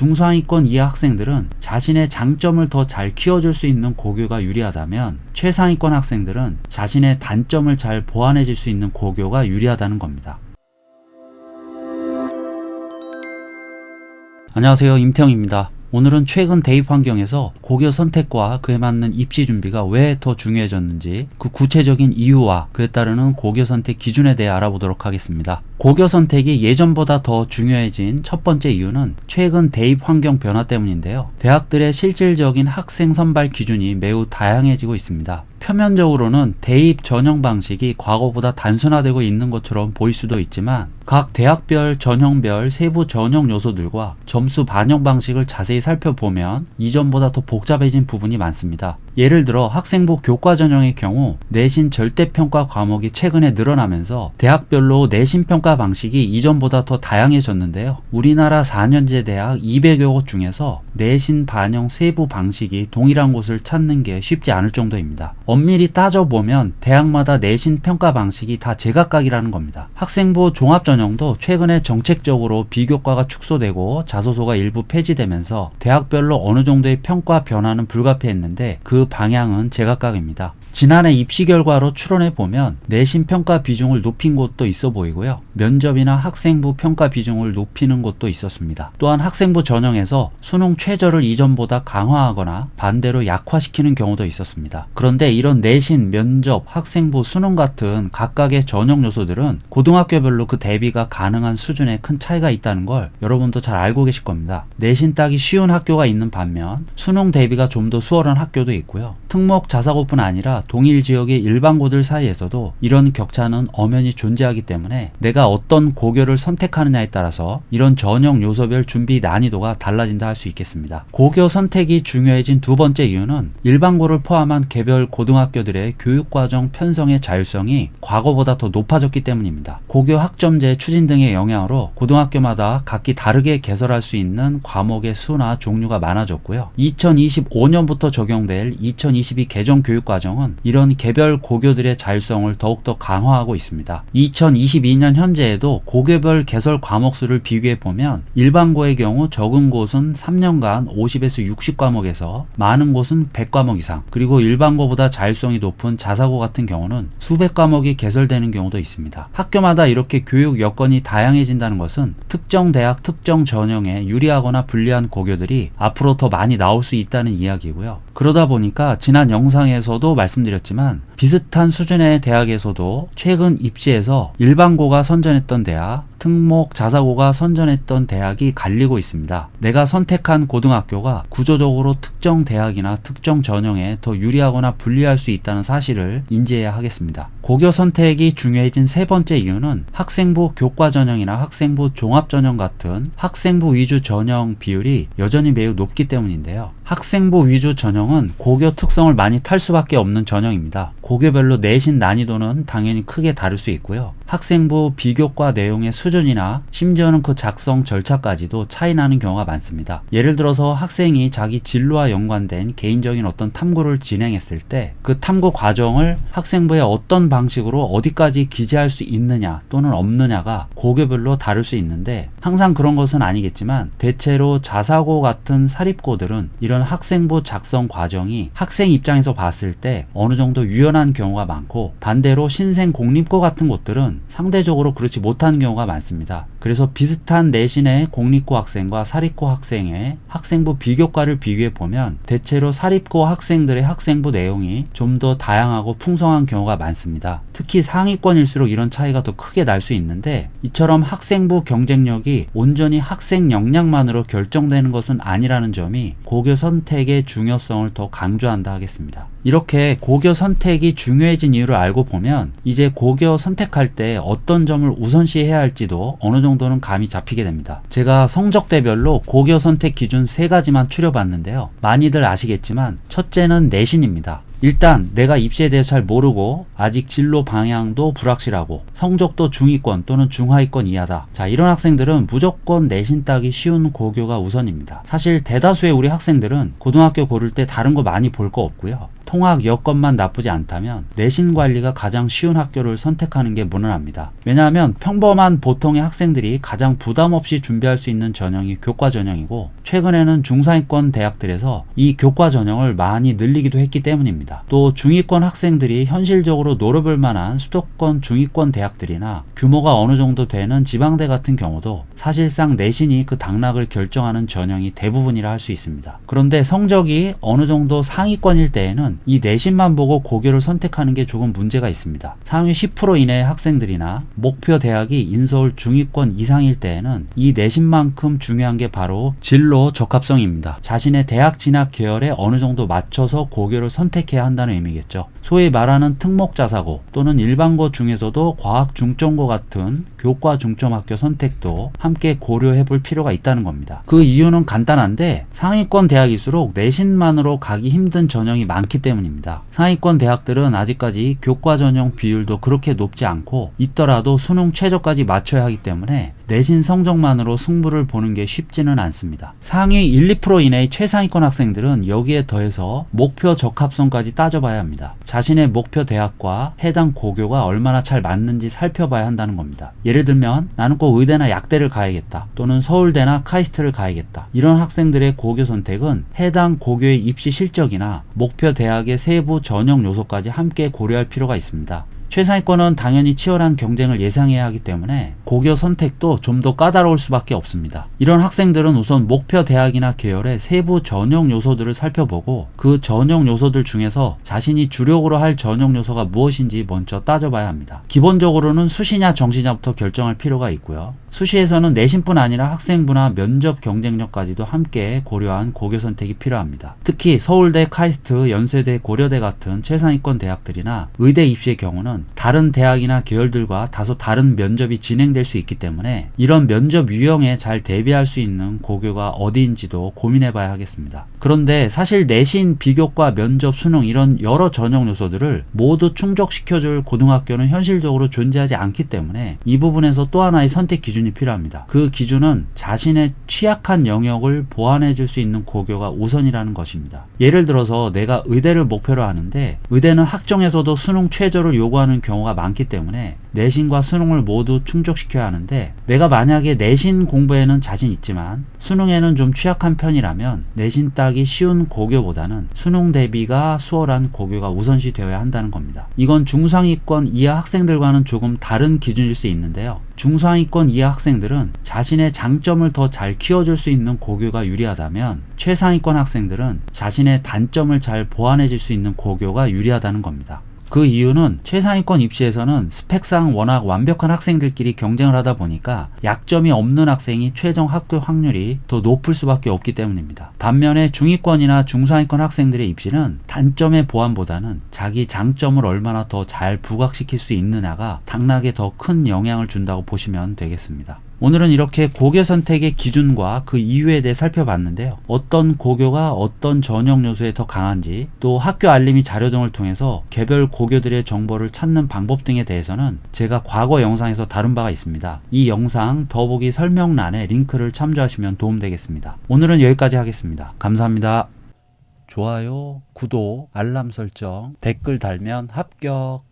중상위권 이하 학생들은 자신의 장점을 더 잘 키워줄 수 있는 고교가 유리하다면 최상위권 학생들은 자신의 단점을 잘 보완해줄 수 있는 고교가 유리하다는 겁니다. 안녕하세요, 임태형입니다. 오늘은 최근 대입 환경에서 고교 선택과 그에 맞는 입시 준비가 왜 더 중요해졌는지 그 구체적인 이유와 그에 따르는 고교 선택 기준에 대해 알아보도록 하겠습니다. 고교 선택이 예전보다 더 중요해진 첫 번째 이유는 최근 대입 환경 변화 때문인데요. 대학들의 실질적인 학생 선발 기준이 매우 다양해지고 있습니다. 표면적으로는 대입 전형 방식이 과거보다 단순화되고 있는 것처럼 보일 수도 있지만 각 대학별 전형별 세부 전형 요소들과 점수 반영 방식을 자세히 살펴보면 이전보다 더 복잡해진 부분이 많습니다. 예를 들어 학생부 교과 전형의 경우 내신 절대평가 과목이 최근에 늘어나면서 대학별로 내신평가 방식이 이전보다 더 다양해졌는데요. 우리나라 4년제 대학 200여 곳 중에서 내신 반영 세부 방식이 동일한 곳을 찾는 게 쉽지 않을 정도입니다. 엄밀히 따져보면 대학마다 내신 평가 방식이 다 제각각이라는 겁니다. 학생부 종합전형도 최근에 정책적으로 비교과가 축소되고 자소서가 일부 폐지되면서 대학별로 어느 정도의 평가 변화는 불가피했는데 그 방향은 제각각입니다. 지난해 입시 결과로 추론해보면 내신 평가 비중을 높인 곳도 있어 보이고요. 면접이나 학생부 평가 비중을 높이는 곳도 있었습니다. 또한 학생부 전형에서 수능 최저를 이전보다 강화하거나 반대로 약화시키는 경우도 있었습니다. 그런데 이런 내신, 면접, 학생부, 수능 같은 각각의 전형 요소들은 고등학교별로 그 대비가 가능한 수준에 큰 차이가 있다는 걸 여러분도 잘 알고 계실 겁니다. 내신 따기 쉬운 학교가 있는 반면 수능 대비가 좀 더 수월한 학교도 있고요. 특목 자사고뿐 아니라 동일 지역의 일반고들 사이에서도 이런 격차는 엄연히 존재하기 때문에 내가 어떤 고교를 선택하느냐에 따라서 이런 전형 요소별 준비 난이도가 달라진다 할 수 있겠습니다. 고교 선택이 중요해진 두 번째 이유는 일반고를 포함한 개별 고등학교들의 교육과정 편성의 자율성이 과거보다 더 높아졌기 때문입니다. 고교 학점제 추진 등의 영향으로 고등학교마다 각기 다르게 개설할 수 있는 과목의 수나 종류가 많아졌고요. 2025년부터 적용될 2022 개정 교육과정은 이런 개별 고교들의 자율성을 더욱더 강화하고 있습니다. 2022년 현재에도 고교별 개설 과목 수를 비교해보면 일반고의 경우 적은 곳은 3년간 50에서 60과목에서 많은 곳은 100과목 이상, 그리고 일반고보다 자율성이 높은 자사고 같은 경우는 수백 과목이 개설되는 경우도 있습니다. 학교마다 이렇게 교육 여건이 다양해진다는 것은 특정 대학 특정 전형에 유리하거나 불리한 고교들이 앞으로 더 많이 나올 수 있다는 이야기고요. 그러다 보니까 지난 영상에서도 말씀드렸지만 비슷한 수준의 대학에서도 최근 입시에서 일반고가 선전했던 대학, 특목 자사고가 선전했던 대학이 갈리고 있습니다. 내가 선택한 고등학교가 구조적으로 특정 대학이나 특정 전형에 더 유리하거나 불리할 수 있다는 사실을 인지해야 하겠습니다. 고교 선택이 중요해진 세 번째 이유는 학생부 교과 전형이나 학생부 종합 전형 같은 학생부 위주 전형 비율이 여전히 매우 높기 때문인데요. 학생부 위주 전형은 고교 특성을 많이 탈 수밖에 없는 전형입니다. 고교별로 내신 난이도는 당연히 크게 다를 수 있고요. 학생부 비교과 내용의 수준이나 심지어는 그 작성 절차까지도 차이 나는 경우가 많습니다. 예를 들어서 학생이 자기 진로와 연관된 개인적인 어떤 탐구를 진행했을 때 그 탐구 과정을 학생부에 어떤 방식으로 어디까지 기재할 수 있느냐 또는 없느냐가 고교별로 다를 수 있는데 항상 그런 것은 아니겠지만 대체로 자사고 같은 사립고들은 이런 학생부 작성 과정이 학생 입장에서 봤을 때 어느 정도 유연한 경우가 많고 반대로 신생 공립고 같은 곳들은 상대적으로 그렇지 못한 경우가 많습니다. 그래서 비슷한 내신의 공립고 학생과 사립고 학생의 학생부 비교과를 비교해 보면 대체로 사립고 학생들의 학생부 내용이 좀 더 다양하고 풍성한 경우가 많습니다. 특히 상위권일수록 이런 차이가 더 크게 날 수 있는데 이처럼 학생부 경쟁력이 온전히 학생 역량만으로 결정되는 것은 아니라는 점이 고교 선택의 중요성을 더 강조한다 하겠습니다. 이렇게 고교 선택이 중요해진 이유를 알고 보면 이제 고교 선택할 때 어떤 점을 우선시해야 할지도 어느 정도는 감이 잡히게 됩니다. 제가 성적대별로 고교 선택 기준 3가지만 추려봤는데요. 많이들 아시겠지만 첫째는 내신입니다. 일단 내가 입시에 대해서 잘 모르고 아직 진로 방향도 불확실하고 성적도 중위권 또는 중하위권 이하다. 자, 이런 학생들은 무조건 내신 따기 쉬운 고교가 우선입니다. 사실 대다수의 우리 학생들은 고등학교 고를 때 다른 거 많이 볼 거 없고요. 통학 여건만 나쁘지 않다면 내신 관리가 가장 쉬운 학교를 선택하는 게 무난합니다. 왜냐하면 평범한 보통의 학생들이 가장 부담 없이 준비할 수 있는 전형이 교과 전형이고, 최근에는 중상위권 대학들에서 이 교과 전형을 많이 늘리기도 했기 때문입니다. 또 중위권 학생들이 현실적으로 노려볼 만한 수도권 중위권 대학들이나 규모가 어느 정도 되는 지방대 같은 경우도 사실상 내신이 그 당락을 결정하는 전형이 대부분이라 할 수 있습니다. 그런데 성적이 어느 정도 상위권일 때에는 이 내신만 보고 고교를 선택하는 게 조금 문제가 있습니다. 상위 10% 이내의 학생들이나 목표 대학이 인서울 중위권 이상일 때에는 이 내신만큼 중요한 게 바로 진로 적합성입니다. 자신의 대학 진학 계열에 어느 정도 맞춰서 고교를 선택해야 한다는 의미겠죠. 소위 말하는 특목자사고 또는 일반고 중에서도 과학 중점고 같은 교과 중점 학교 선택도 함께 고려해 볼 필요가 있다는 겁니다. 그 이유는 간단한데, 상위권 대학일수록 내신만으로 가기 힘든 전형이 많기 때문입니다. 상위권 대학들은 아직까지 교과 전형 비율도 그렇게 높지 않고, 있더라도 수능 최저까지 맞춰야 하기 때문에 내신 성적만으로 승부를 보는 게 쉽지는 않습니다. 상위 1, 2% 이내의 최상위권 학생들은 여기에 더해서 목표 적합성까지 따져봐야 합니다. 자신의 목표 대학과 해당 고교가 얼마나 잘 맞는지 살펴봐야 한다는 겁니다. 예를 들면 나는 꼭 의대나 약대를 가야겠다, 또는 서울대나 카이스트를 가야겠다, 이런 학생들의 고교 선택은 해당 고교의 입시 실적이나 목표 대학의 세부 전형 요소까지 함께 고려할 필요가 있습니다. 최상위권은 당연히 치열한 경쟁을 예상해야 하기 때문에 고교 선택도 좀 더 까다로울 수밖에 없습니다. 이런 학생들은 우선 목표 대학이나 계열의 세부 전형 요소들을 살펴보고, 그 전형 요소들 중에서 자신이 주력으로 할 전형 요소가 무엇인지 먼저 따져봐야 합니다. 기본적으로는 수시냐 정시냐부터 결정할 필요가 있고요. 수시에서는 내신뿐 아니라 학생부나 면접 경쟁력까지도 함께 고려한 고교 선택이 필요합니다. 특히 서울대, 카이스트, 연세대, 고려대 같은 최상위권 대학들이나 의대 입시의 경우는 다른 대학이나 계열들과 다소 다른 면접이 진행될 수 있기 때문에 이런 면접 유형에 잘 대비할 수 있는 고교가 어디인지도 고민해 봐야 하겠습니다. 그런데 사실 내신, 비교과, 면접, 수능 이런 여러 전형 요소들을 모두 충족시켜줄 고등학교는 현실적으로 존재하지 않기 때문에 이 부분에서 또 하나의 선택 기준이 필요합니다. 그 기준은 자신의 취약한 영역을 보완해 줄 수 있는 고교가 우선이라는 것입니다. 예를 들어서 내가 의대를 목표로 하는데 의대는 학종에서도 수능 최저를 요구하는 경우가 많기 때문에 내신과 수능을 모두 충족시켜야 하는데, 내가 만약에 내신 공부에는 자신 있지만 수능에는 좀 취약한 편이라면 내신 따기 쉬운 고교보다는 수능 대비가 수월한 고교가 우선시 되어야 한다는 겁니다. 이건 중상위권 이하 학생들과는 조금 다른 기준일 수 있는데요. 중상위권 이하 학생들은 자신의 장점을 더 잘 키워줄 수 있는 고교가 유리하다면, 최상위권 학생들은 자신의 단점을 잘 보완해줄 수 있는 고교가 유리하다는 겁니다. 그 이유는 최상위권 입시에서는 스펙상 워낙 완벽한 학생들끼리 경쟁을 하다 보니까 약점이 없는 학생이 최종 합격 확률이 더 높을 수밖에 없기 때문입니다. 반면에 중위권이나 중상위권 학생들의 입시는 단점의 보완보다는 자기 장점을 얼마나 더 잘 부각시킬 수 있느냐가 당락에 더 큰 영향을 준다고 보시면 되겠습니다. 오늘은 이렇게 고교 선택의 기준과 그 이유에 대해 살펴봤는데요. 어떤 고교가 어떤 전형 요소에 더 강한지, 또 학교 알림이 자료 등을 통해서 개별 고교들의 정보를 찾는 방법 등에 대해서는 제가 과거 영상에서 다룬 바가 있습니다. 이 영상 더보기 설명란에 링크를 참조하시면 도움되겠습니다. 오늘은 여기까지 하겠습니다. 감사합니다. 좋아요, 구독, 알람 설정, 댓글 달면 합격.